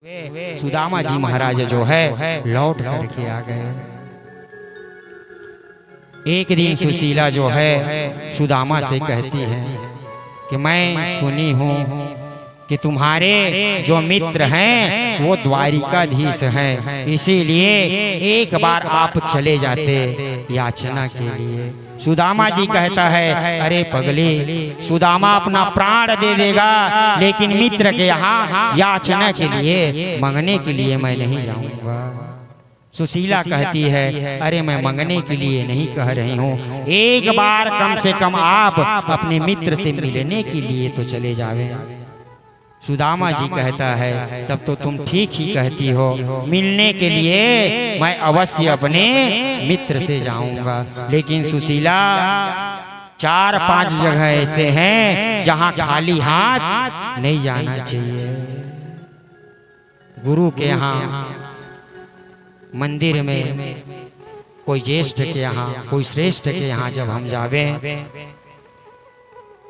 सुदामा जी महाराज जो है लौट करके आ गए। एक दिन सुशीला जो है सुदामा से कहती है कि मैं सुनी हूँ कि तुम्हारे जो मित्र हैं वो द्वारिकाधीश हैं, इसीलिए एक बार आप चले जाते याचना के लिए। सुदामा जी कहता है, अरे पगली, सुदामा अपना प्राण दे देगा लेकिन मित्र के यहाँ याचना के लिए, मंगने के लिए मैं नहीं जाऊंगा। सुशीला कहती है, अरे मैं मंगने के लिए नहीं कह रही हूँ, एक बार कम से कम आप अपने मित्र से मिलने के लिए तो चले जावे। सुदामा जी कहता है, तब तो तुम ठीक ही कहती हो, मिलने के लिए मैं अवश्य अपने मित्र से जाऊंगा। लेकिन सुशीला, 4-5 जगह ऐसे हैं जहां खाली हाथ नहीं जाना चाहिए। गुरु के यहाँ, मंदिर में, कोई ज्येष्ठ के यहाँ, कोई श्रेष्ठ के यहाँ जब हम जावे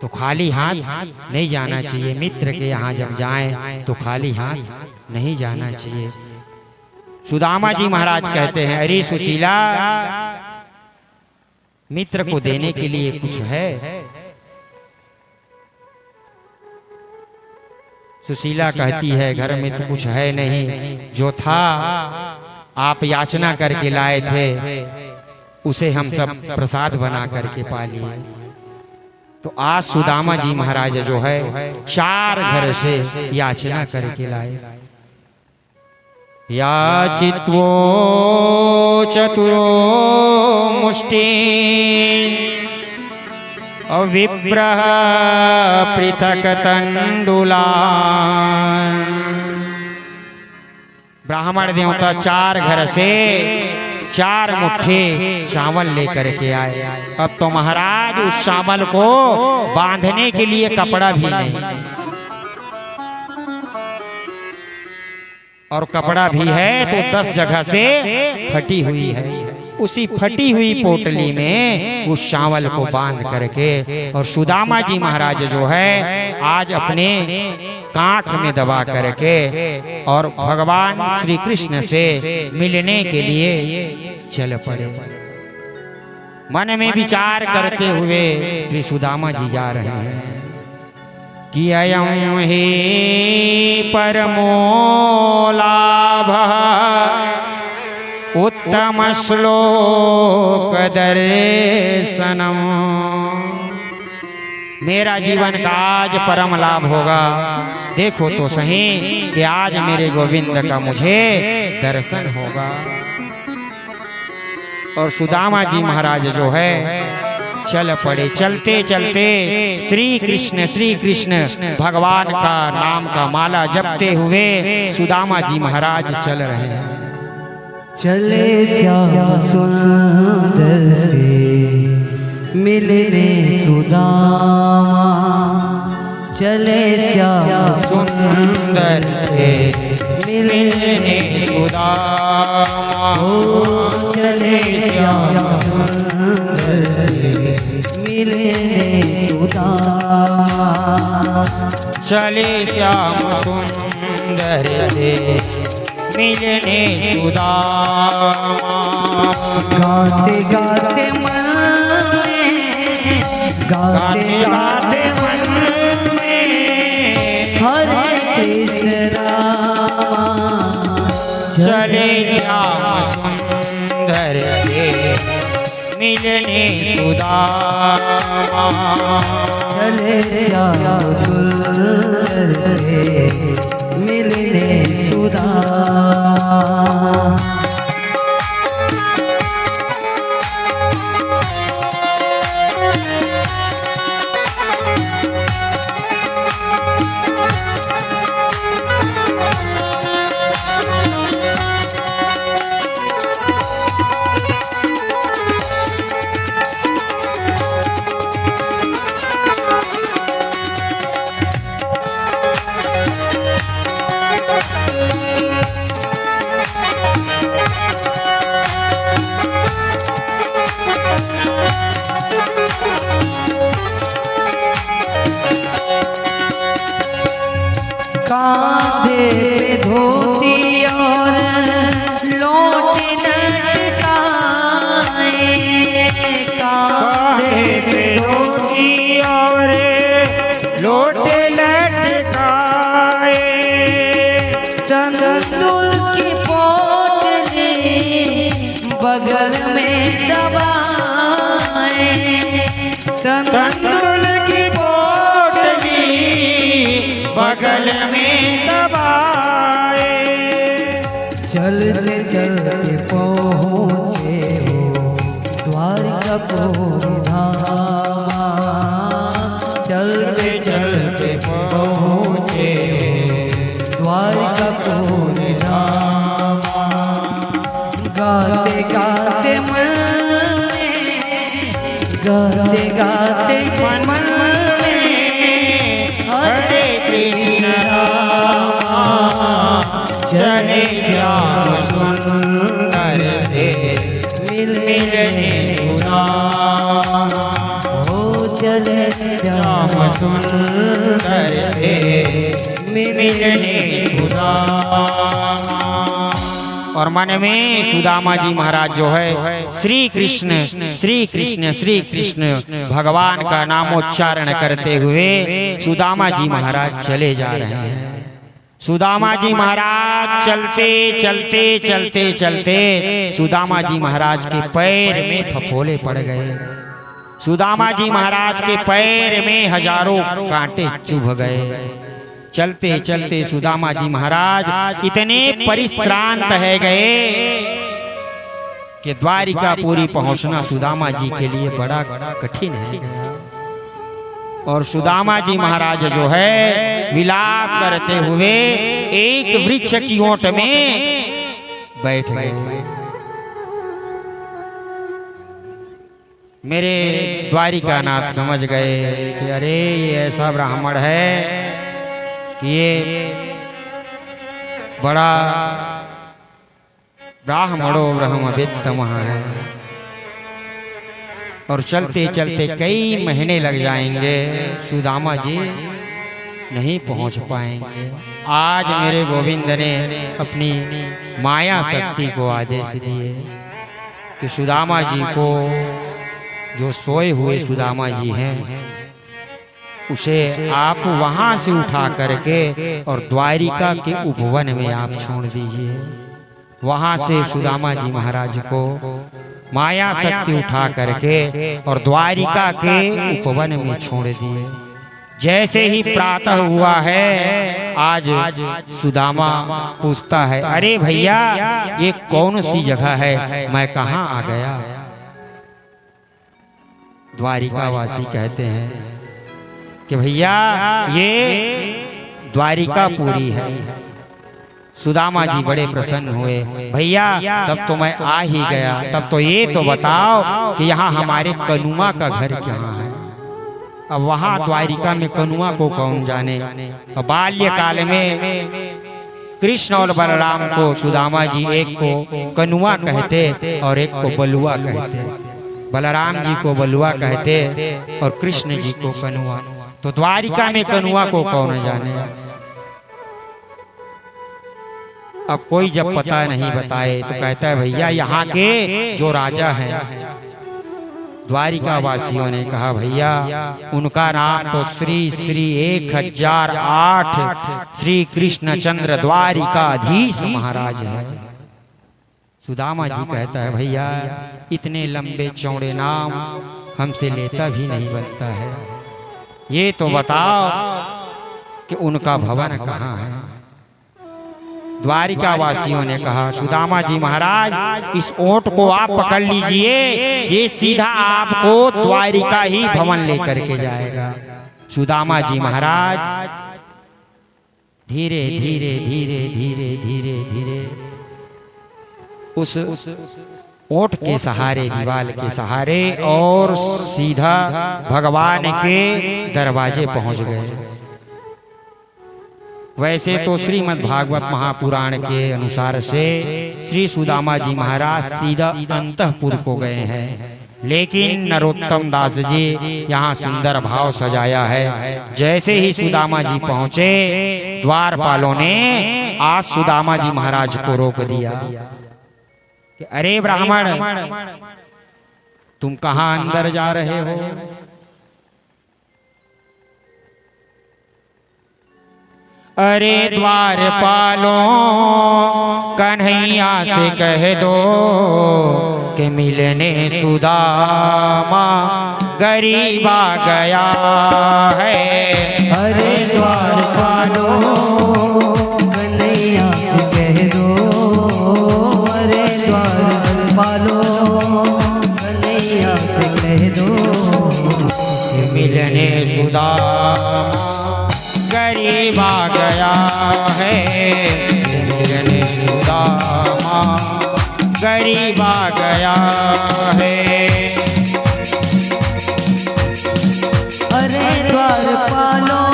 तो खाली हाथ नहीं जाना चाहिए। मित्र के यहाँ जब जाएं तो खाली हाथ नहीं जाना चाहिए। सुदामा जी महाराज कहते हैं, अरे सुशीला, मित्र को देने के लिए कुछ है? सुशीला कहती है, घर में तो कुछ है नहीं, जो था आप याचना करके लाए थे उसे हम सब प्रसाद बना करके पा लिए। तो आज सुदामा जी महाराज जो है 4 घर से याचना करके लाए। याचित्वो चतुरो मुष्टि विप्रः पृथक तंडुलान। ब्राह्मण देवता 4 घर से 4 मुट्ठी चावल लेकर के आए। अब तो महाराज उस चावल को बांधने के लिए कपड़ा भी नहीं, और कपड़ा भी है तो 10 जगह से फटी हुई है। उसी फटी हुई पोटली में उस चावल को बांध करके, और सुदामा जी महाराज जो है आज अपने कांख में दबा करके और भगवान श्री कृष्ण से मिलने के लिए चल पड़े। मन में विचार करते हुए श्री सुदामा जी जा रहे हैं कि अयं हि परमो लाभः उत्तम श्लोक दर्शनम। मेरा जीवन का आज परम लाभ होगा। देखो तो सही कि आज मेरे गोविंद का मुझे दर्शन होगा। और सुदामा जी महाराज जो है चल पड़े। चलते चलते श्री कृष्ण भगवान का नाम का माला जपते हुए सुदामा जी महाराज चल रहे हैं। चले श्याम सुंदर से मिलने सुदामा, चले श्याम सुंदर से मिलने सुदामा, चले श्याम सुंदर से मिलने सुदामा, चले श्याम सुंदर से मिलने सुदामा। गाते गाते मन में, गाते गाते मन में हरे कृष्ण रामा, चले श्याम सुंदर से मिलने सुदामा, चले श्याम सुंदर से मिलने सुदामा। तंदुल की पोटली बगल में दबाए, तंदुल की पोटली बगल में दबाए। चलते चलते पहुँचे हो द्वारिकापुरी धामा, चलते चलते पहुँचे द्वारिकापुरी धामा। गाते गाते मन में, गाते गाते मन में हरे कृष्ण रामा, चले श्याम सुंदर से मिलने सुदामा। हो चले श्याम सुंदर से मिलने सुदामा। और मन में सुदामा जी महाराज जो है श्री कृष्ण श्री कृष्ण श्री कृष्ण भगवान का नामोच्चारण करते हुए सुदामा जी महाराज चले जा रहे हैं। सुदामा जी महाराज चलते चलते चलते चलते सुदामा जी महाराज के पैर में फफोले पड़ गए। सुदामा जी महाराज के पैर में हजारों कांटे चुभ गए। चलते चलते सुदामा जी महाराज इतने परिश्रांत है गए कि द्वारिकापुरी पहुंचना सुदामा जी के लिए बड़ा कठिन है। और सुदामा जी महाराज जो है विलाप करते हुए एक वृक्ष की ओट में बैठ गए। मेरे द्वारिकानाथ समझ गए कि अरे ये ऐसा ब्राह्मण है कि ये बड़ा ब्राह्मणो ब्रह्मवित्तम है और चलते चलते कई महीने लग जाएंगे, सुदामा जी नहीं पहुंच पाएंगे। आज मेरे गोविंद ने अपनी माया शक्ति को आदेश दिए कि सुदामा जी को, जो सोए हुए सुदामा जी हैं, उसे आप वहां से उठा करके और द्वारिका के उपवन में आप छोड़ दीजिए। वहां से सुदामा जी महाराज को माया शक्ति उठा करके और द्वारिका के उपवन में छोड़ दिए। जैसे ही प्रातः हुआ है, आज सुदामा पूछता है, अरे भैया ये कौन सी जगह है, मैं कहाँ आ गया। द्वारिकावासी कहते हैं कि भैया ये द्वारिकापुरी है। सुदामा जी बड़े प्रसन्न हुए, भैया तब तो मैं आ ही गया, तब तो ये तो बताओ कि यहाँ हमारे कनुआ का घर कहाँ है। अब वहाँ द्वारिका में कनुआ को कौन जाने। बाल्यकाल में कृष्ण और बलराम को सुदामा जी एक को कनुआ कहते और एक को बलुआ कहते। बलराम जी को बलुआ कहते और कृष्ण जी को कनुआ। तो द्वारिका में कनुआ को कौन जाने। अब कोई जब पता नहीं बताए तो कहता है, भैया यहाँ के जो राजा हैं। द्वारिका वासियों ने कहा, भैया उनका नाम तो श्री श्री 1008 श्री कृष्णचंद्र द्वारिकाधीश महाराज है। सुदामा जी कहता है, भैया इतने लंबे चौड़े नाम हमसे लेता भी नहीं बनता है, ये तो बताओ कि उनका भवन कहाँ है। द्वारिका वासियों ने कहा, सुदामा जी महाराज इस ओट को आप पकड़ लीजिए, ये सीधा आपको द्वारिका ही भवन लेकर के जाएगा। सुदामा जी महाराज धीरे धीरे धीरे धीरे धीरे धीरे उस ओट के सहारे, दीवाल के सहारे और सीधा भगवान के दरवाजे पहुंच गए। वैसे तो श्रीमद् भागवत महापुराण के अनुसार से श्री सुदामा जी महाराज सीधा अंतःपुर को गए हैं, लेकिन नरोत्तम दास जी यहाँ सुंदर भाव सजाया है। जैसे ही सुदामा जी पहुँचे, द्वारपालों ने आज सुदामा जी महाराज को रोक दिया कि अरे ब्राह्मण, तुम कहाँ अंदर जा रहे हो। अरे द्वारपालों कन्हैया से कह दो कि मिलने सुदामा गरीब आ गया है। अरे द्वारपालों कन्हैया से कह दो, अरे द्वारपालों कन्हैया से कह दो कि मिलने सुदामा गरीब आ गया है। मिलने सुदामा गरीब आ गया है। अरे द्वारपालों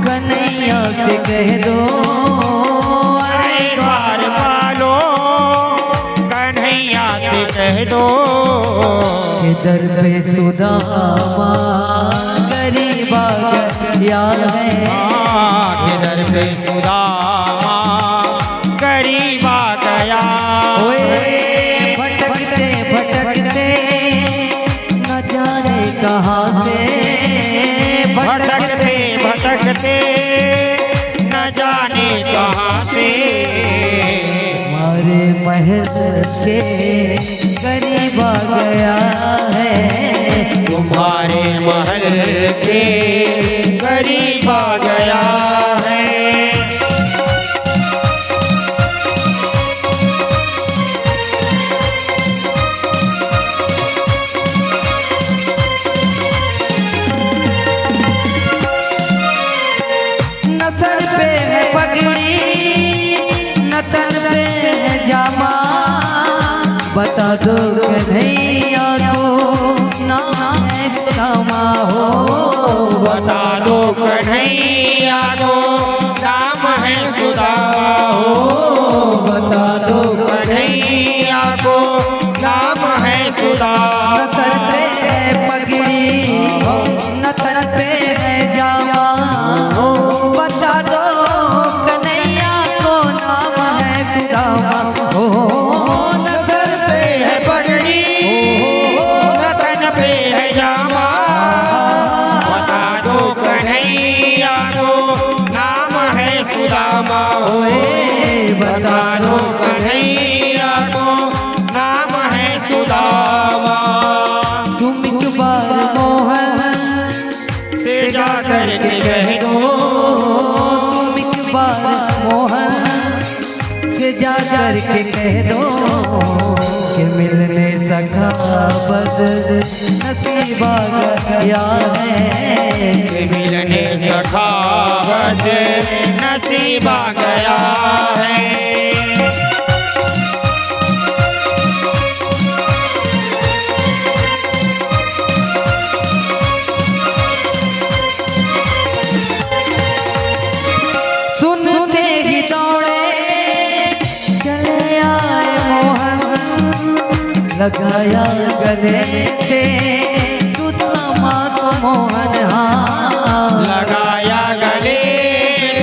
कन्हैया से कह दो, अरे द्वारपालों कन्हैया से कह दो कि दर पे सुदामा गरीब आ गया है। कि दर पे सुदामा गरीब आ गया। ओए भटकते भटकते न जाने कहाँ से, भटकते भटकते न जाने कहाँ से हमारे महल के करीब आ गया है। तुम्हारे महल के करीब आ गया है। न सर पे है पगड़ी न तन पे है जामा, बता दो कन्हैया को नाम है सुदामा हो। बता दो कन्हैया को नाम है सुदामा हो। बता दो कन्हैया को नाम है सुदामा। न सर पे है पगड़ी न तन पे है जामा, बता दो कन्हैया को नाम है सुदामा हो। न सर पे है पगड़ी न तन पे है जामा, बता दो कन्हैया को नाम है सुदामा हो। बता दो कन्हैया को नाम है सुदामा। तुम एक बार मोहन से जा करके कह दो, तुम एक बार मोहन से जा करके कह दो कि मिलने सखा बदल नसीब आ गया है। कि मिलने सखावत नसीब आ गया है। सुनते ही दौड़े चले आए मोहन, लगाया गले से सुदामा को मोहन। हाँ लगाया गले से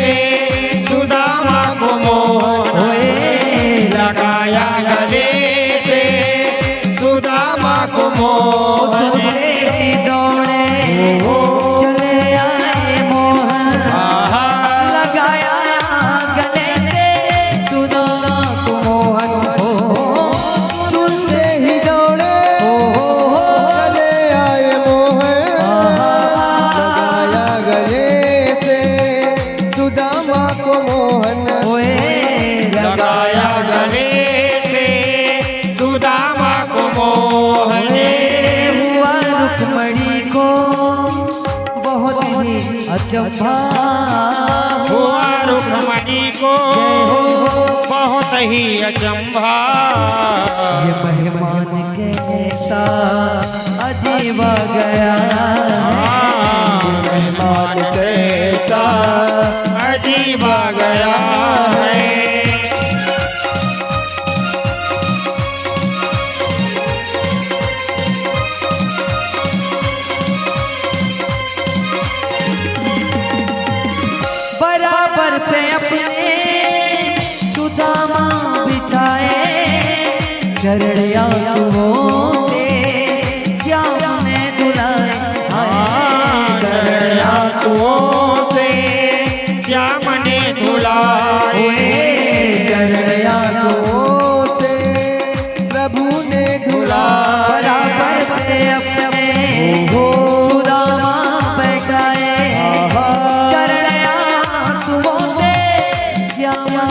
सुदामा को मोहन। लगाया गले से सुदामा को मोहन। सुनते ही दौड़े चले आए मोहन, लगाया गले से सुदामा को मोहन। सुनते ही दौड़े चले आए मोहन, लगाया गले से सुदामा को मोहन। लगाया गले से सुदामा को मोहन। हुआ रुक्मणी को बहुत ही अचंभा, हुआ रुक्मणी को बहुत ही अचंभा। ये मेहमान कैसा अजीब आ गया, मेहमान कैसा अजीब आ गया है। बराबर पे अपने सुदामा बिछाए, चरणिया आंसुओं से श्याम ने धुलाए। चरणिया आंसुओं से श्याम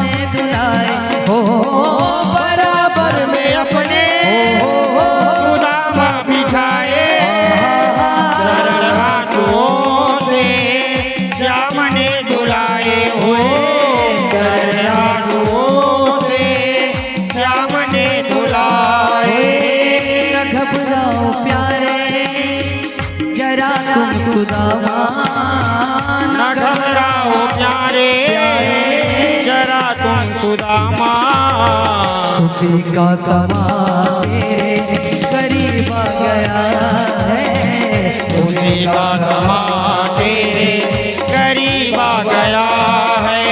में दुलाए हो बराबर में अपने सुदामा बिठाए चरण आंसुओं से श्याम ने दुलाए हो चरण आंसुओं से श्याम ने दुलाए। न घबराओ प्यारे जरा तुम सुदामा न घबराओ प्यारे जरा तुम सुदामा खुशी का समा तेरे करीब आ गया है खुशी का समा तेरे करीब आ गया है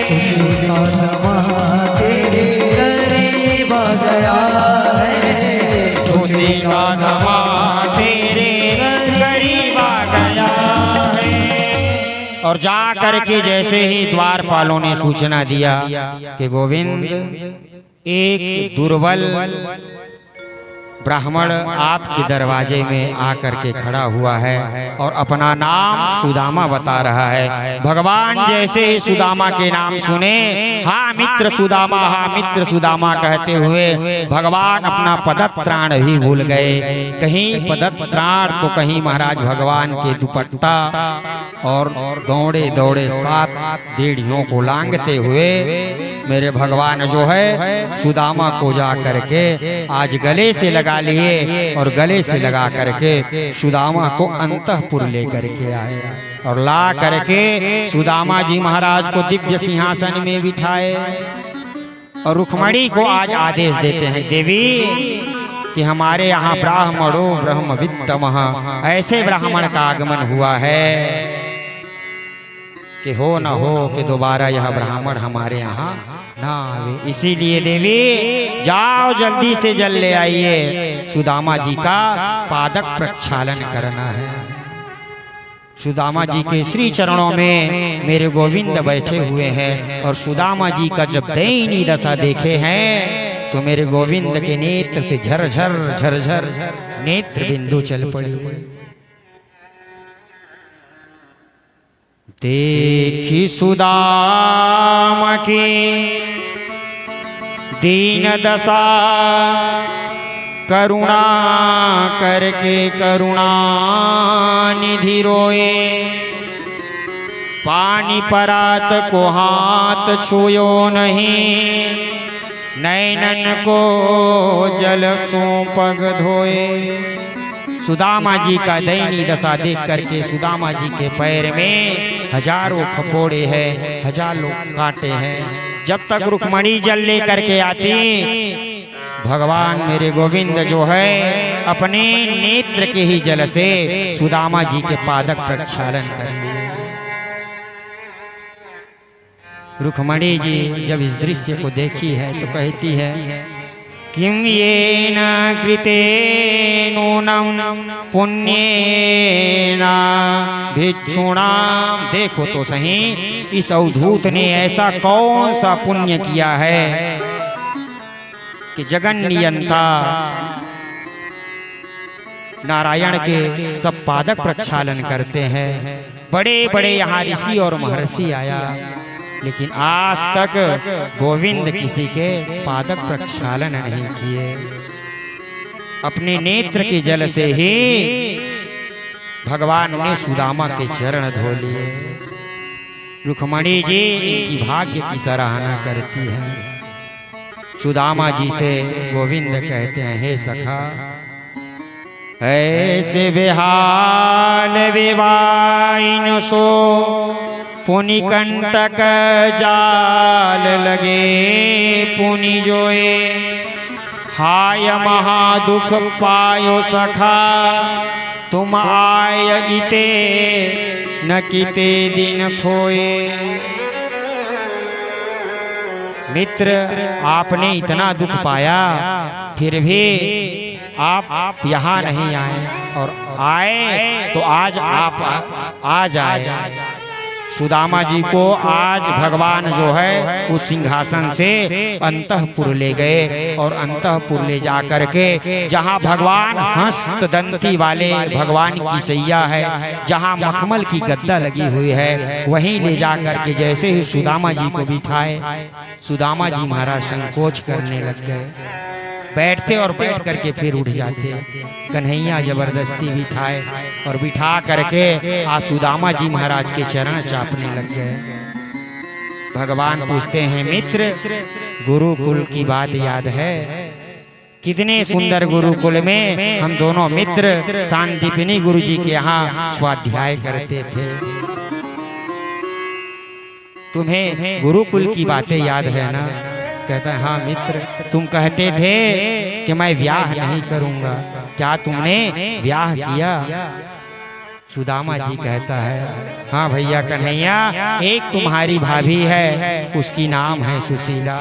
खुशी का समा तेरे करीब आ गया है खुशी का समा तेरे करीब आ गया है। और जा करके जैसे ही द्वारपालों ने सूचना दिया कि गोविंद एक दुर्बल ब्राह्मण आपके दरवाजे में आकर के खड़ा हुआ है और अपना नाम सुदामा बता रहा है। भगवान जैसे ही सुदामा के नाम सुने, हाँ मित्र सुदामा, हाँ मित्र सुदामा कहते हुए भगवान अपना पदत्राण भी भूल गए। कहीं पदत्राण तो कहीं महाराज भगवान के दुपट्टा और दौड़े दौड़े 7 देड़ियों को लांघते हुए मेरे भगवान जो है सुदामा को जा करके आज गले से लगा लिए और गले से लगा करके सुदामा को अंतःपुर लेकर के आए और ला करके सुदामा जी महाराज को दिव्य सिंहासन में बिठाए और रुक्मणी को आज आदेश देते हैं, देवी कि हमारे यहाँ ब्राह्मणों ब्रह्मवित्तमः ऐसे ब्राह्मण का आगमन हुआ है कि हो न हो कि दोबारा यह ब्राह्मण हमारे यहाँ ना आवे। इसीलिए देवी जाओ जल्दी से जल ले आइए, सुदामा जी का पादक प्रक्षालन करना है। सुदामा जी के श्री चरणों में मेरे गोविंद बैठे हुए हैं और सुदामा जी का जब दयनीय दशा देखे हैं तो मेरे गोविंद के नेत्र से झरझर झरझर नेत्र बिंदु चल पड़ी। देखी सुदामा की दीन दशा करुणा करके करुणा निधि रोए, पानी परात को हाथ छुयो नहीं, नैनन को जल सो पग धोए। सुदामा जी का दयनीय दशा देख करके सुदामा जी के पैर में हजारों फफोड़े हैं, हजारों कांटे हैं। जब तक रुक्मणी जल ले करके आती भगवान मेरे गोविंद जो है अपने नेत्र के ही जल से सुदामा जी के पादक प्रक्षालन करते। रुक्मणी जी जब इस दृश्य को देखी है तो कहती है, किम येन कृतेन नूनं पुण्येन भिक्षुणा। देखो तो सही इस अवधूत ने ऐसा कौन सा पुण्य किया है कि जगन्नियंता नारायण के सब पादक प्रक्षालन करते हैं। बड़े बड़े यहाँ ऋषि और महर्षि आया लेकिन आज तक गोविंद किसी के पादक प्रक्षालन नहीं किए। अपने नेत्र के जल से ही भगवान ने सुदामा के चरण धो लिए। रुक्मणी जी इनकी भाग्य की सराहना करती है। सुदामा जी से गोविंद कहते हैं, हे सखा ऐसे बेहाल विवाइन सो पुनि कंटक जाल लगे पुनि जोए, हाय महादुख पायो सखा तुम आय इते न किते दिन खोए। मित्र आपने इतना दुख पाया फिर भी आप यहाँ नहीं आए और आए तो आज आप आ जाए। सुदामा जी को आज भगवान जो है उस सिंहासन से अंतःपुर ले गए और अंतःपुर ले जा करके जहाँ भगवान हस्त दंती वाले भगवान की सैया है, जहाँ मखमल की गद्दा लगी हुई है, वहीं ले जा करके जैसे ही सुदामा जी को बिठाए, सुदामा जी महाराज संकोच करने लग गए। बैठते और बैठ करके फिर उठ जाते। कन्हैया जबरदस्ती बिठाए और बिठा करके आज सुदामा जी महाराज के चरण चापने लग गए। भगवान पूछते हैं, मित्र गुरुकुल की बात याद है? कितने सुंदर गुरुकुल में हम दोनों मित्र सांदीपनी गुरु जी के यहाँ स्वाध्याय करते थे। तुम्हें गुरुकुल की बातें याद है ना? कहता है, हाँ मित्र, तुम कहते थे कि मैं ब्याह नहीं करूंगा, क्या तुमने ब्याह किया? सुदामा जी कहता है, हाँ भैया कन्हैया, एक तुम्हारी भाभी है, उसकी नाम है सुशीला।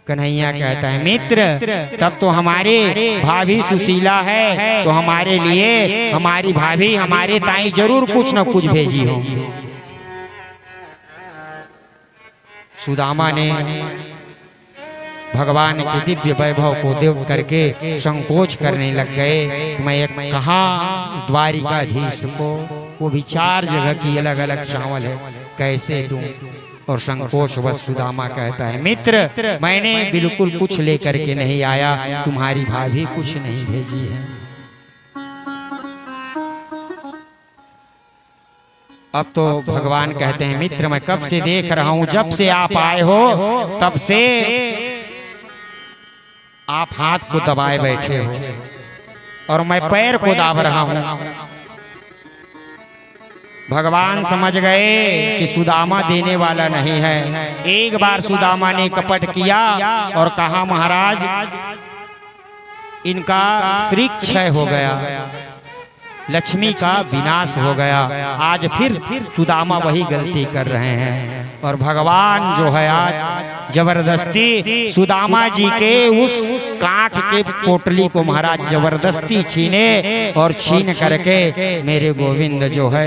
कन्हैया कहता है, मित्र तब तो हमारे भाभी सुशीला है, तो हमारे लिए हमारी भाभी हमारे ताई जरूर कुछ न कुछ भेजी होगी। सुदामा ने भगवान के दिव्य वैभव को देख करके संकोच करने लग गए। मैं एक कहाँ द्वारिकाधीश को, वो भी 4 जगह की अलग अलग चावल है, कैसे दूं? और संकोच बस सुदामा कहता है, मित्र मैंने बिल्कुल कुछ लेकर के नहीं आया, तुम्हारी भाभी कुछ नहीं भेजी है। अब तो भगवान कहते हैं, मित्र मैं कब से देख रहा हूं, जब से आप आए हो तब से आप हाथ को दबाए बैठे हो और मैं पैर को दाब रहा हूं। भगवान समझ गए कि सुदामा देने वाला नहीं है। एक बार सुदामा ने कपट किया और कहा, महाराज इनका श्री क्षय हो गया, लक्ष्मी का विनाश हो गया। आज फिर सुदामा वही गलती कर रहे हैं और भगवान जो है आज जबरदस्ती सुदामा जी के उस कांख के पोटली को महाराज जबरदस्ती छीने और छीन करके मेरे गोविंद जो है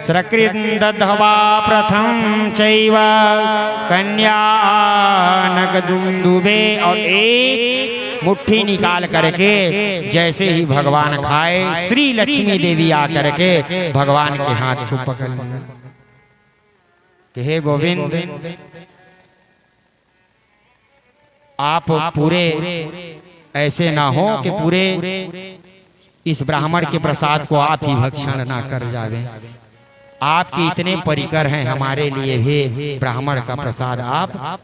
सकृत दधवा प्रथम चैव कन्या नगदुंदुबे, और एक मुट्ठी निकाल करके जैसे ही भगवान खाए, श्री लक्ष्मी देवी आकर के भगवान के हाथ को पकड़ लिया कि हे गोविंद, आप पूरे ऐसे ना हो कि पूरे इस ब्राह्मण के प्रसाद को आप ही भक्षण ना कर जावे। आपके इतने परिकर हैं, हमारे लिए भी ब्राह्मण का प्रसाद आप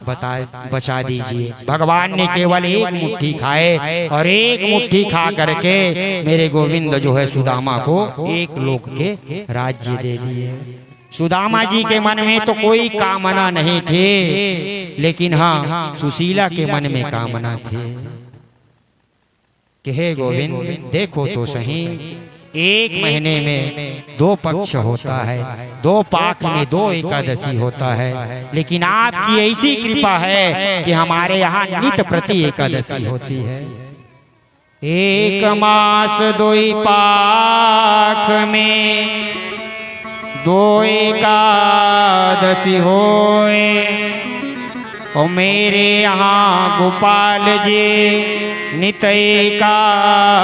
बचा दीजिए। भगवान ने केवल एक मुट्ठी खाए और एक मुट्ठी खा करके मेरे गोविंद जो है सुदामा को एक लोक के राज्य दे दिए। सुदामा जी के मन में तो कोई कामना नहीं थी, लेकिन हाँ सुशीला के मन में कामना थी कि हे गोविंद देखो तो सही, एक महीने में 2 पक्ष होता है, 2 पाक में 2 एकादशी होता है, लेकिन आपकी ऐसी कृपा है कि हमारे यहाँ नित प्रति एकादशी होती है। 1 मास 2 पाक में 2 एकादशी होए, और मेरे यहाँ गोपाल जी नित एकादशी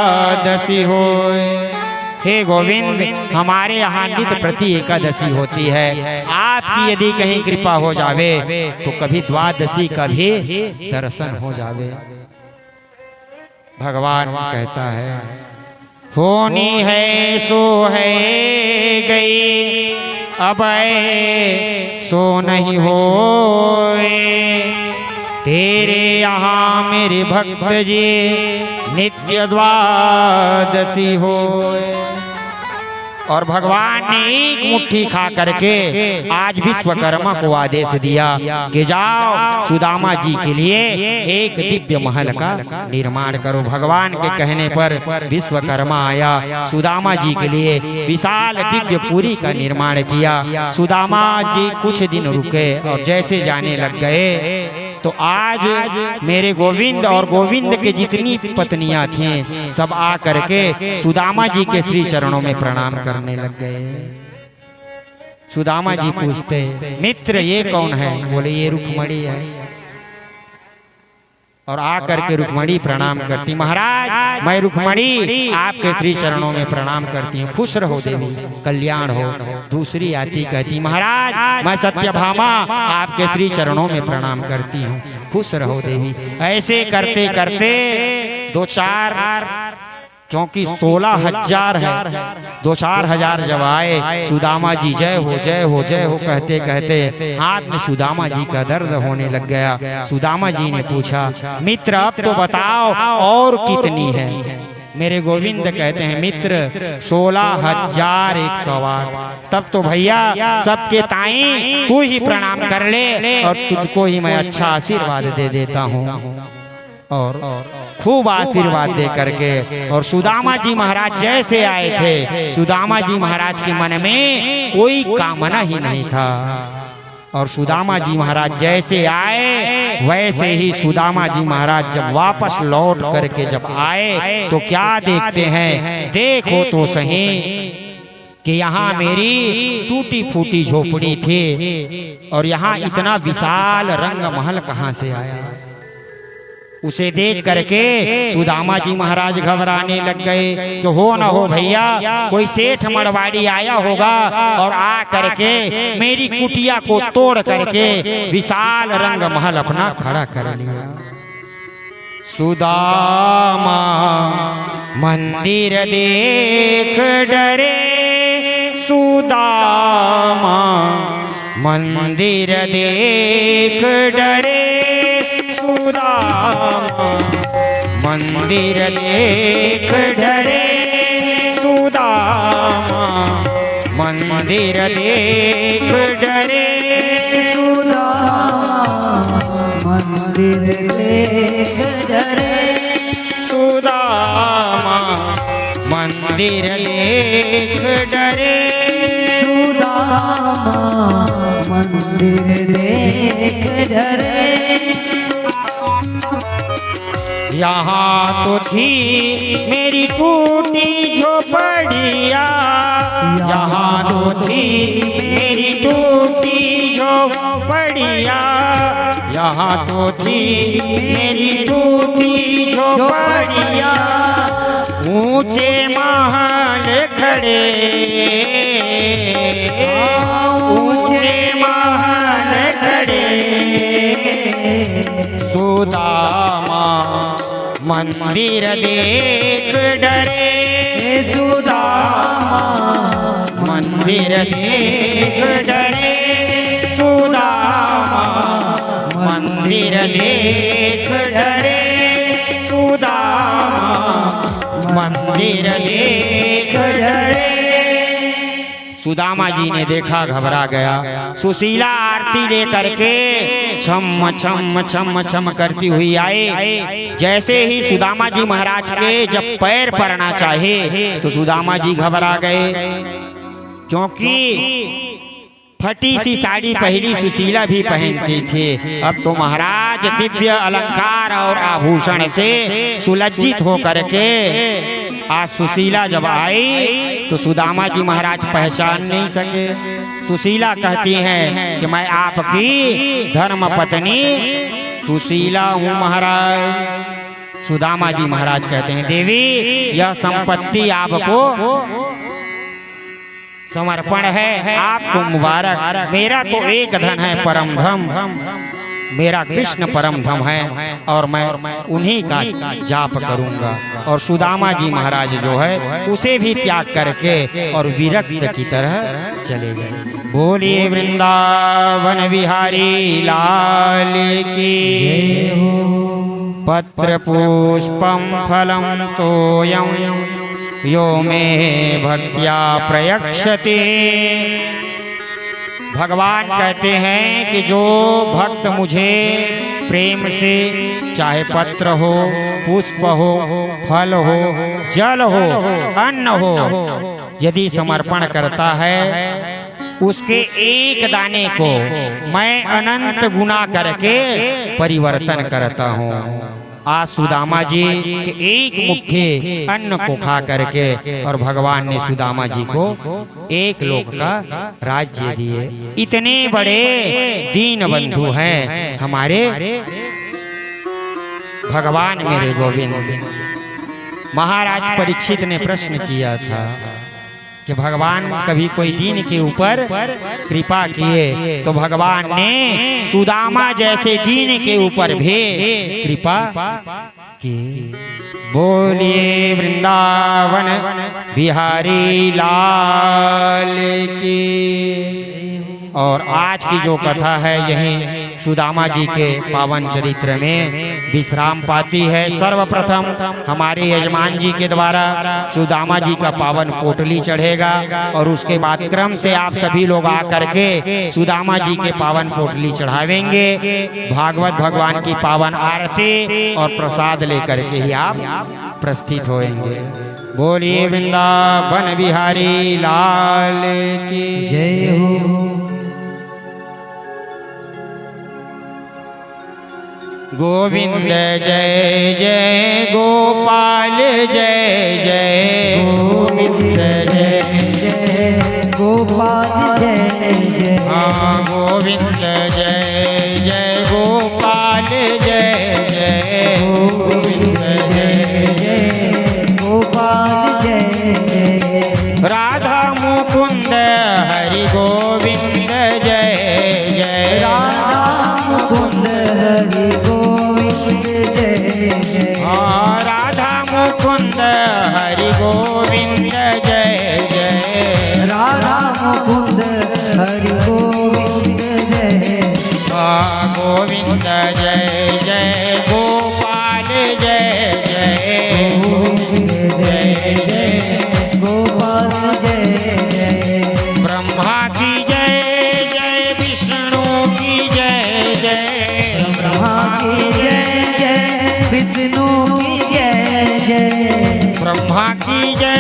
होए। हे गोविंद, हमारे यहाँ नित प्रति एकादशी होती है, आपकी यदि कहीं कृपा हो जावे तो कभी द्वादशी का भी दर्शन हो जावे। भगवान कहता है, होनी है सो है गई, अब सो नहीं होए, तेरे यहाँ मेरे भक्त जी नित्य द्वादशी होए। और भगवान ने एक मुट्ठी खा करके आज विश्वकर्मा को आदेश दिया कि जाओ सुदामा जी के लिए एक दिव्य महल का निर्माण करो। भगवान के कहने पर विश्वकर्मा आया, सुदामा जी के लिए विशाल दिव्य पुरी का निर्माण किया। सुदामा जी कुछ दिन रुके और जैसे जाने लग गए तो आज मेरे गोविंद और गोविंद के जितनी पत्नियां थीं सब आ करके सुदामा जी के श्री चरणों में प्रणाम करने लग गए। सुदामा जी पूछते, मित्र ये कौन है? बोले ये रुक्मणी है। और आकर के रुक्मणी प्रणाम करती, महाराज मैं रुक्मणी आपके श्री चरणों में प्रणाम करती हूँ, खुश रहो देवी, कल्याण हो। दूसरी आती कहती, महाराज मैं सत्यभामा आपके श्री चरणों में प्रणाम करती हूँ, खुश रहो देवी। ऐसे करते करते दो चार, क्योंकि 16,000 है, 2-4 हजार जब आए, सुदामा जी जय हो जय हो जय हो कहते कहते हाथ में सुदामा जी का दर्द होने लग गया। सुदामा जी ने पूछा, मित्र अब तो बताओ और कितनी है? मेरे गोविंद कहते हैं, मित्र 16,108। तब तो भैया सबके ताई तू ही प्रणाम कर ले और तुझको ही मैं अच्छा आशीर्वाद दे देता हूँ। और खूब आशीर्वाद दे करके, और सुदामा जी महाराज जैसे आए थे, सुदामा जी महाराज के मन में कोई कामना ही नहीं था। और सुदामा जी महाराज जैसे आए वैसे ही सुदामा जी महाराज जब वापस लौट करके जब आए तो क्या देखते हैं? देखो तो सही कि यहाँ मेरी टूटी फूटी झोपड़ी थी और यहाँ इतना विशाल रंग महल कहाँ से आया? उसे देख करके सुदामा जी महाराज घबराने लग गए कि हो न हो भैया कोई सेठ मड़वाड़ी आया होगा और आ करके मेरी कुटिया को तोड़ करके विशाल रंग महल अपना खड़ा कर लिया। सुदामा मंदिर देख डरे, सुदामा मंदिर देख डरे, सुदामा मंदिर देख डरे, सुदामा मंदिर देख डरे, सुदामा मंदिर देख डरे, सुदामा मंदिर देख डरे, सुदामा मंदिर देख डरे। यहाँ तो थी मेरी टूटी झोपड़िया, यहाँ तो थी मेरी टूटी झोपड़िया, यहाँ तो थी मेरी टूटी झोपड़िया, ऊंचे महल खड़े, ऊंचे महल खड़े, सुदामा मंदिर देख डरे, सुदामा मंदिर देख डरे, सुदामा मंदिर देख डरे, सुदामा मंदिर देख डरे। सुदामा जी ने देखा, घबरा गया। सुशीला आरती लेकर के छम छम छम छम करती हुई आई। जैसे ही सुदामा जी महाराज के जब पैर पड़ना चाहे तो सुदामा जी घबरा गए, क्योंकि फटी सी साड़ी पहली सुशीला भी पहनती थी। अब तो महाराज दिव्य अलंकार और आभूषण से सुलज्जित होकर के आज सुशीला जब आई तो सुदामा जी महाराज पहचान नहीं सके। सुशीला कहती हैं कि मैं आपकी धर्म पत्नी सुशीला हूँ महाराज। सुदामा जी महाराज कहते हैं, देवी यह संपत्ति आपको समर्पण है, आपको मुबारक। मेरा तो एक धन है परम धम, मेरा कृष्ण परम धम है और मैं उन्हीं का जाप करूंगा। और सुदामा जी महाराज जो है उसे भी त्याग करके और विरक्त की तरह चले गए। बोलिए वृंदावन बिहारी लाल की। पत्र पुष्पम फलम तोयम यो मे भक्त्या प्रयक्षते। भगवान कहते हैं कि जो भक्त मुझे प्रेम से, चाहे पत्र हो, पुष्प हो, फल हो, जल हो, अन्न हो, यदि समर्पण करता है, उसके एक दाने को मैं अनंत गुना करके परिवर्तन करता हूँ। आज सुदामा जी के एक मुट्ठी अन्न को खा करके और भगवान ने सुदामा जी को एक लोक का राज्य दिए। इतने बड़े दीन बंधु हैं हमारे भगवान मेरे गोविंद। महाराज परीक्षित ने प्रश्न किया था कि भगवान कभी कोई दीन के ऊपर कृपा किए तो भगवान ने सुदामा जैसे दीन के ऊपर भी कृपा की। बोलिए वृंदावन बिहारी लाल की। और आज की जो कथा है यही सुदामा जी के पावन चरित्र में विश्राम पाती है। सर्वप्रथम हमारे यजमान जी के द्वारा सुदामा जी का पावन पोटली चढ़ेगा और उसके बाद क्रम से आप सभी लोग आकर के सुदामा जी के पावन पोटली चढ़ावेंगे। भागवत भगवान की पावन आरती और प्रसाद लेकर के ही आप प्रस्थित होएंगे। बोलिए वृंदावन बिहारी लाल की जय हो। गोविंद जय जय गोपाल जय जय गोविंद जय जय गोपाल जय जय गोविंद जय जय गोपाल जय जय गोविंद जय जय गोपाल जय जय राधा मुकुंद हरि गोविंद जय जय राधा मुकुंद हरि गोविंद जय जय राधा मुकुंद हरि गोविंद जय जय राधा मुकुंद हरि गोविंद जय गोविंद जय जय गोपाल जय जय गोविंद जय जय गोपाल जय जय ब्रह्मा की जय जय विष्णु की जय जय ब्रह्मा की जय जय विष्णु की जय जय ब्रह्मा की जय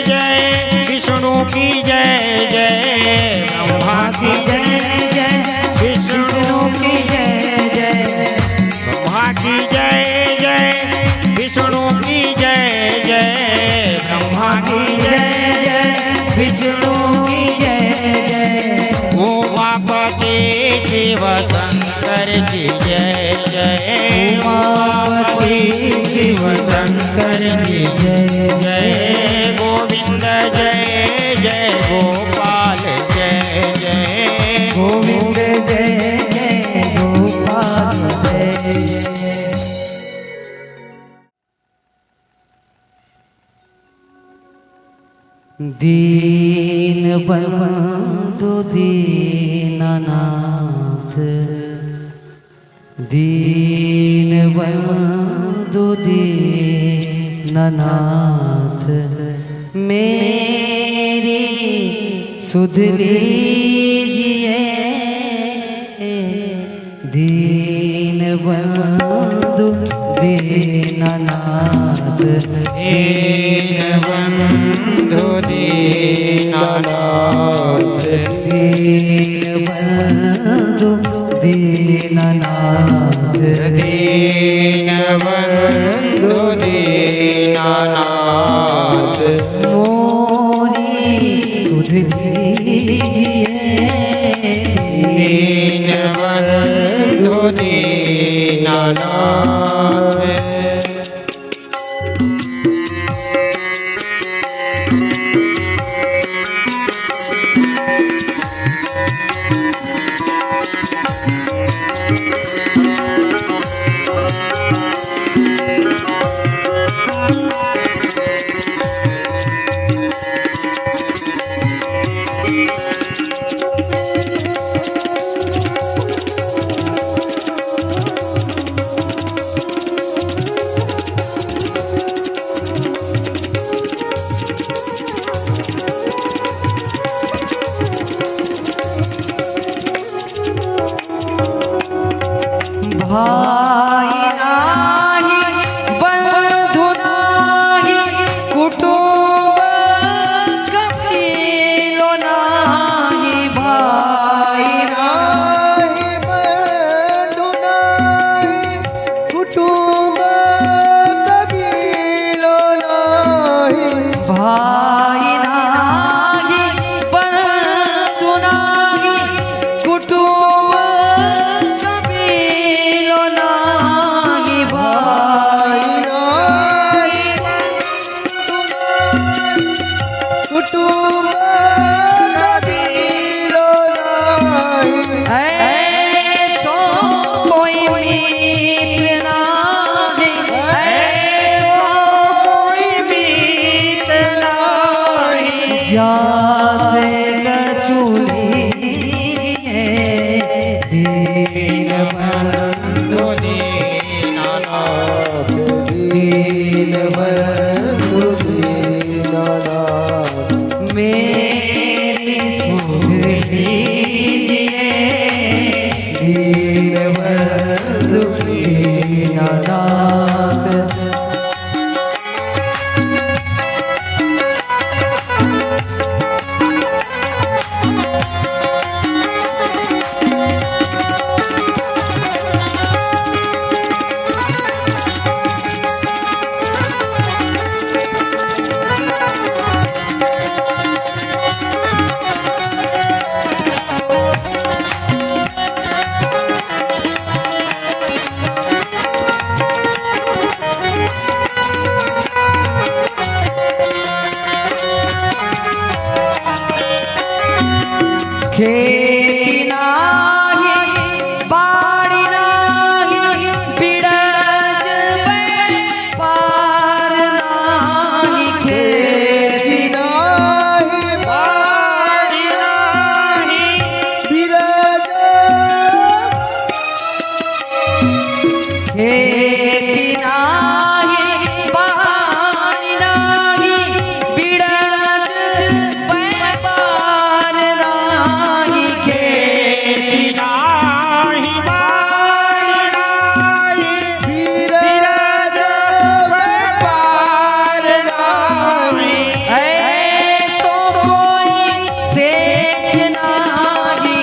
जय विष्णु की जय जय ब्रह्मा की जय जय विष्णु की जय जय ब्रह्मा की जय जय विष्णु की जय जय ब्रह्मा की जय जय विष्णु की जय जय उमापति शिव शंकर की जय जय उमापति शिव शंकर की जय जय गोविंद जय जय गोपाल जय जय गोविंद जय जय गोपाल जय जय दीन बंधु दीननाथ दीन बंधु दीननाथ मेरी सुध लीजिए दीन बंधु दीननाथ दीन बंधु दीननाथ दीन बंधु दीननाथ दीन बंधु दीननाथ मोरी सुध लीजिए दीन बंधु दीननाथ भाई नाही बंधु नाही कुटुंब कपिलो नाही भाई नाही बंधु नाही कुटुंब दीनानाथ। खेती नाही बाड़ी नाही बिड़ज पार नाही। खेती नाही बाड़ी नाही बिरज खेती नाही बाड़ी नाही बिड़ज पार नाही। खेती नाही बाड़ी नाही बिरज पार नाही। ऐसो कोई सेठ नाही,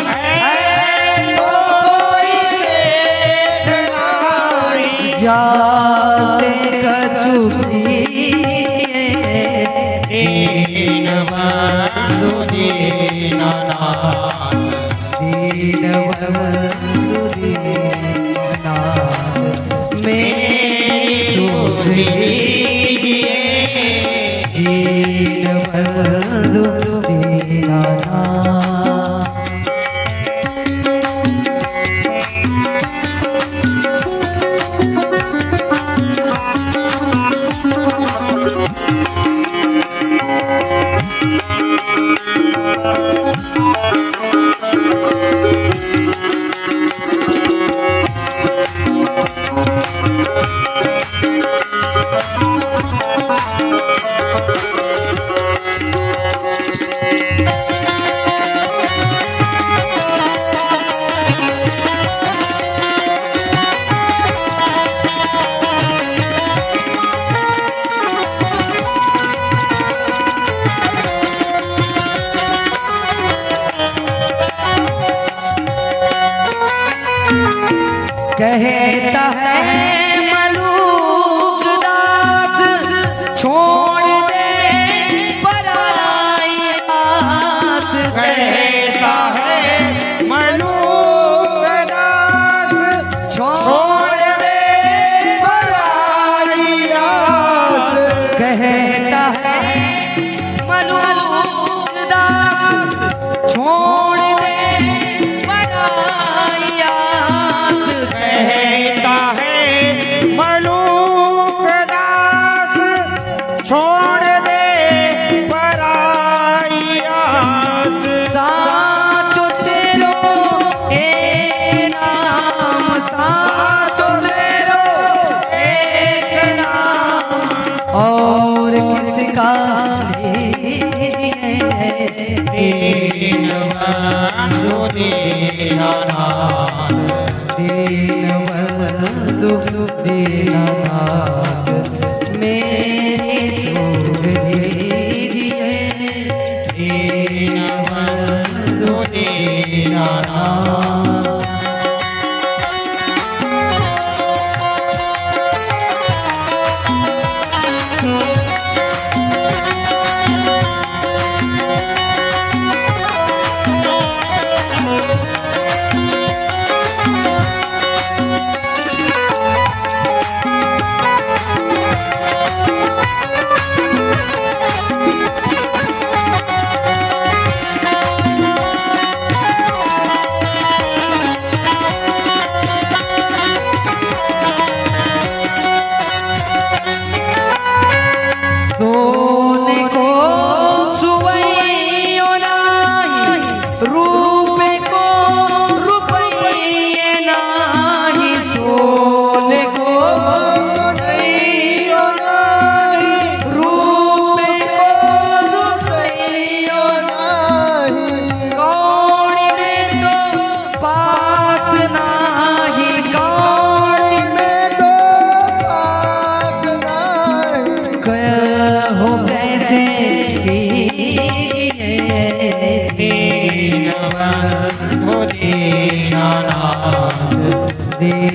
ऐसो कोई सेठ नाही। जाते कछु दीनबंधु दीनानाथ, दीनबंधु दीनानाथ। मेरी सुध लीजिए दीनबंधु दीनानाथ। कहता है मलूक दास छोड़ दे पराई आस। कहता है मलूक दास छोड़ दे पराई आस। कहता है मलूक दास छोड़ दे पराई आस। कहता है मलूक दास छोड़ दे पराई आस। साचो तेरो एक नाम, साचो तेरो एक नाम, और किसका दीनबंधु दीनानाथ, दीनबंधु दीनानाथ। मेरी सुध लीजिए दीनबंधु दीनानाथ।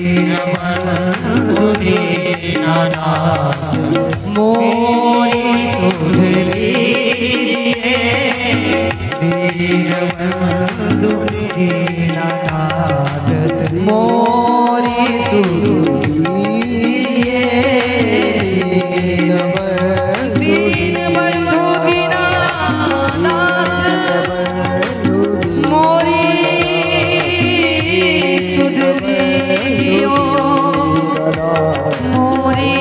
दीनबंधु दीनानाथ मोरी सुध लीजिए दीनबंधु दीनानाथ मोरी सुध लीजिए दीनबंधु दीनानाथ मोरी सुध लीजियो मोरी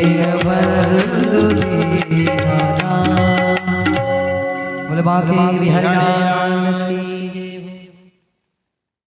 दीनबंधु दीनानाथ। बोले बाकी बिहारी लाल